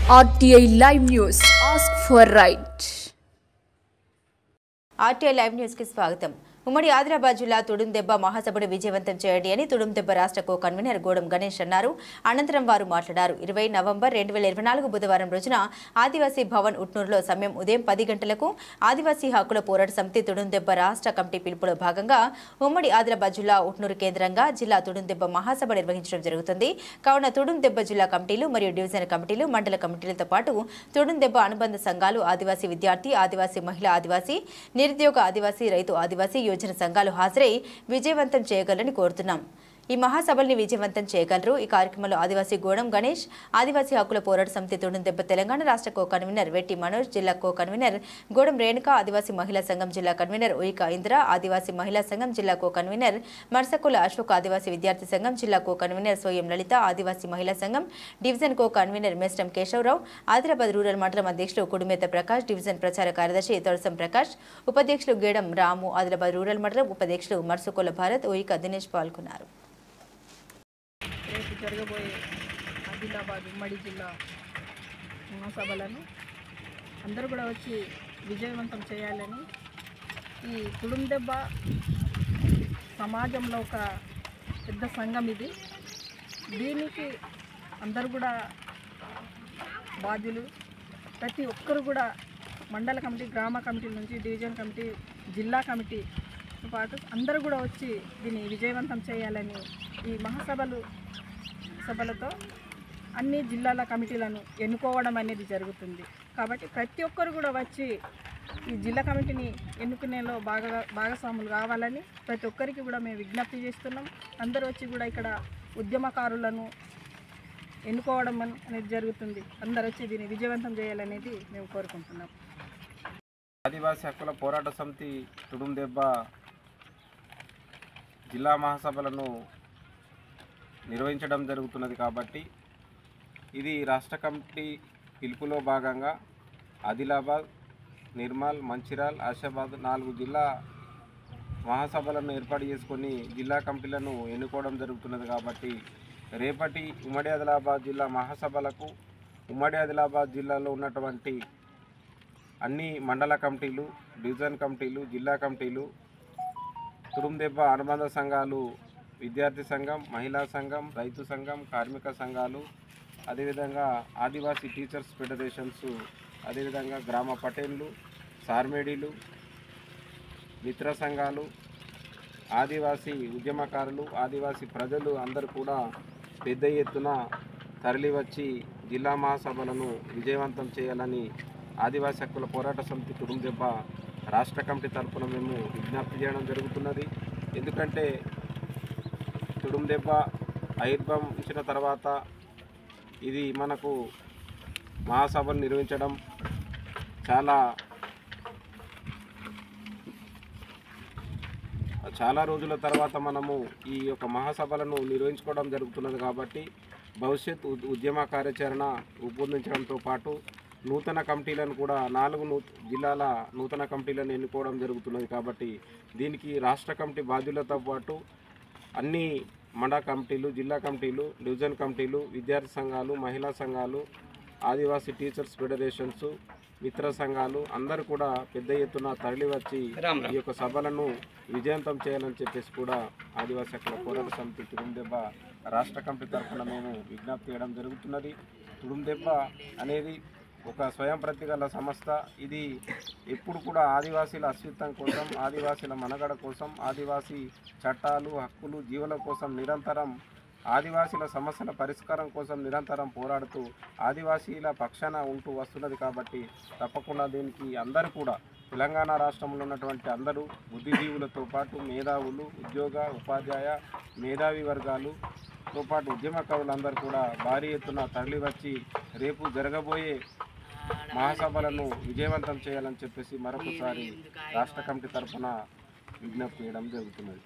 RTI Live News. Ask for right. RTI Live News की स्वागतम. ఉమ్మడి ఆదిలాబాద్ జిల్లా తుడుందెబ్బ మహాసభను విజయవంతం చేయండి అని తుడుందెబ్బ రాష్ట్ర కో కన్వీనర్ గోడం గణేష్ అన్నారు. అనంతరం వారు మాట్లాడారు. 20 నవంబర్ 2024 బుధవారం రోజున ఆదివాసీ భవన్ ఉట్నూరులో సమయం ఉదయం 10 గంటలకు ఆదివాసీ హక్కుల పోరాట సమితి తుడుందెబ్బ రాష్ట్ర కమిటీ పిలుపులో భాగంగా ఉమ్మడి ఆదిలాబాద్ జిల్లా ఉట్నూరు కేంద్రంగా జిల్లా తుడుందెబ్బ మహాసభ నిర్వహించడం జరుగుతుంది. కావున తుడుందెబ్బ జిల్లా కమిటీలు మరియు డివిజన్ కమిటీలు, మండల కమిటీలతో పాటు తుడుందెబ్బ అనుబంధ సంఘాలు, ఆదివాసీ విద్యార్థి, ఆదివాసీ మహిళా ఆదివాసీ, నిరుద్యోగ ఆదివాసీ, రైతు ఆదివాసీ యోజన సంఘాలు హాజరై విజయవంతం చేయగలని కోరుతున్నాం. ఈ మహాసభల్ని విజయవంతం చేయగలరు. ఈ కార్యక్రమంలో ఆదివాసీ గోడం గణేష్, ఆదివాసీ హక్కుల పోరాట సమితి తుడుందెబ్బ తెలంగాణ రాష్ట్ర కో కన్వీనర్ వెట్టి మనోజ్, జిల్లా కో కన్వీనర్ గోడం రేణుక, ఆదివాసీ మహిళా సంఘం జిల్లా కన్వీనర్ ఉయిక ఇంద్ర, ఆదివాసీ మహిళా సంఘం జిల్లా కో కన్వీనర్ మర్సకుల అశోక్, ఆదివాసీ విద్యార్థి సంఘం జిల్లా కో కన్వీనర్ సోయం లలిత, Adivasi Mahila Sangham division co convener Mestam Keshavarao, Adilabad rural మండలం అధ్యక్షుడు కుడుమేత ప్రకాష్, డివిజన్ ప్రచార కార్యదర్శి తొలసం ప్రకాష్, ఉపాధ్యక్షులు గేడం రాము, ఆదిలాబాద్ రూరల్ మండలం ఉపాధ్యక్షులు మర్సకుల భారత్, ఉయిక దినేష్ పాల్గొన్నారు. రేపు జరగబోయే ఆదిలాబాద్ ఉమ్మడి జిల్లా మహాసభలను అందరూ కూడా వచ్చి విజయవంతం చేయాలని, ఈ తుడుందెబ్బ సమాజంలో ఒక పెద్ద సంఘం ఇది. దీనికి అందరూ కూడా బాధ్యులు. ప్రతి ఒక్కరు కూడా మండల కమిటీ, గ్రామ కమిటీ నుంచి డివిజన్ కమిటీ, జిల్లా కమిటీ పాటు అందరూ కూడా వచ్చి దీన్ని విజయవంతం చేయాలని, ఈ మహాసభలతో అన్ని జిల్లాల కమిటీలను ఎన్నుకోవడం అనేది జరుగుతుంది. కాబట్టి ప్రతి ఒక్కరు కూడా వచ్చి ఈ జిల్లా కమిటీని ఎన్నుకునేలో భాగస్వాములు కావాలని ప్రతి ఒక్కరికి కూడా మేము విజ్ఞప్తి చేస్తున్నాం. అందరూ వచ్చి కూడా ఇక్కడ ఉద్యమకారులను ఎన్నుకోవడం అనేది జరుగుతుంది. అందరూ వచ్చి దీన్ని విజయవంతం చేయాలనేది మేము కోరుకుంటున్నాం. ఆదివాసీ హక్కుల పోరాట సమితి తుడుందెబ్బ జిల్లా మహాసభలను నిర్వహించడం జరుగుతున్నది. కాబట్టి ఇది రాష్ట్ర కమిటీ పిలుపులో భాగంగా ఆదిలాబాద్, నిర్మల్, మంచిర్యాల, ఆసిఫాబాద్ 4 జిల్లా మహాసభలను ఏర్పాటు చేసుకొని జిల్లా కమిటీలను ఎన్నుకోవడం జరుగుతున్నది. కాబట్టి రేపటి ఉమ్మడి ఆదిలాబాద్ జిల్లా మహాసభలకు ఉమ్మడి ఆదిలాబాద్ జిల్లాలో ఉన్నటువంటి అన్ని మండల కమిటీలు, డివిజన్ కమిటీలు, జిల్లా కమిటీలు, తుడుందెబ్బ అనుబంధ సంఘాలు, విద్యార్థి సంఘం, మహిళా సంఘం, రైతు సంఘం, కార్మిక సంఘాలు, అదేవిధంగా ఆదివాసీ టీచర్స్ ఫెడరేషన్స్, అదేవిధంగా గ్రామ పటేన్లు, సార్మేడీలు, మిత్ర సంఘాలు, ఆదివాసీ ఉద్యమకారులు, ఆదివాసీ ప్రజలు అందరూ కూడా పెద్ద ఎత్తున తరలివచ్చి జిల్లా మహాసభలను విజయవంతం చేయాలని ఆదివాసీ హక్కుల పోరాట సమితి తుడుందెబ్బ రాష్ట్ర కమిటీ తరఫున మేము విజ్ఞప్తి చేయడం జరుగుతున్నది. ఎందుకంటే తుడుందెబ్బ ఆవిర్భవించిన తర్వాత ఇది మనకు మహాసభలు నిర్వహించడం చాలా రోజుల తర్వాత మనము ఈ యొక్క మహాసభలను నిర్వహించుకోవడం జరుగుతున్నది. కాబట్టి భవిష్యత్ ఉద్యమ కార్యాచరణ రూపొందించడంతో పాటు నూతన కమిటీలను కూడా 4 జిల్లాల నూతన కమిటీలను ఎన్నుకోవడం జరుగుతున్నది. కాబట్టి దీనికి రాష్ట్ర కమిటీ బాధ్యులతో పాటు అన్ని మండల కమిటీలు, జిల్లా కమిటీలు, డివిజన్ కమిటీలు, విద్యార్థి సంఘాలు, మహిళా సంఘాలు, ఆదివాసీ టీచర్స్ ఫెడరేషన్స్, మిత్ర సంఘాలు అందరూ కూడా పెద్ద ఎత్తున తరలివచ్చి ఈ యొక్క సభలను విజయవంతం చేయాలని చెప్పేసి కూడా ఆదివాసీ హక్కుల పోరాట సమితి తుడుందెబ్బ రాష్ట్ర కమిటీ తరఫున మేము విజ్ఞప్తి చేయడం జరుగుతున్నది. తుడుందెబ్బ అనేది ఒక స్వయం ప్రతిగల సంస్థ. ఇది ఎప్పుడు కూడా ఆదివాసీల అస్తిత్వం కోసం, ఆదివాసీల మనుగడ కోసం, ఆదివాసీ చట్టాలు, హక్కులు, జీవుల కోసం నిరంతరం, ఆదివాసీల సమస్యల పరిష్కారం కోసం నిరంతరం పోరాడుతూ ఆదివాసీల పక్షాన ఉంటూ వస్తున్నది. కాబట్టి తప్పకుండా దీనికి అందరూ కూడా తెలంగాణ రాష్ట్రంలో ఉన్నటువంటి అందరూ బుద్ధిజీవులతో పాటు మేధావులు, ఉద్యోగ, ఉపాధ్యాయ, మేధావి వర్గాలుతో పాటు ఉద్యమకారులందరూ కూడా భారీ ఎత్తున తరలివచ్చి రేపు జరగబోయే మహాసభలను విజయవంతం చేయాలని చెప్పేసి మరొకసారి రాష్ట్ర కమిటీ తరఫున విజ్ఞప్తి చేయడం జరుగుతున్నది.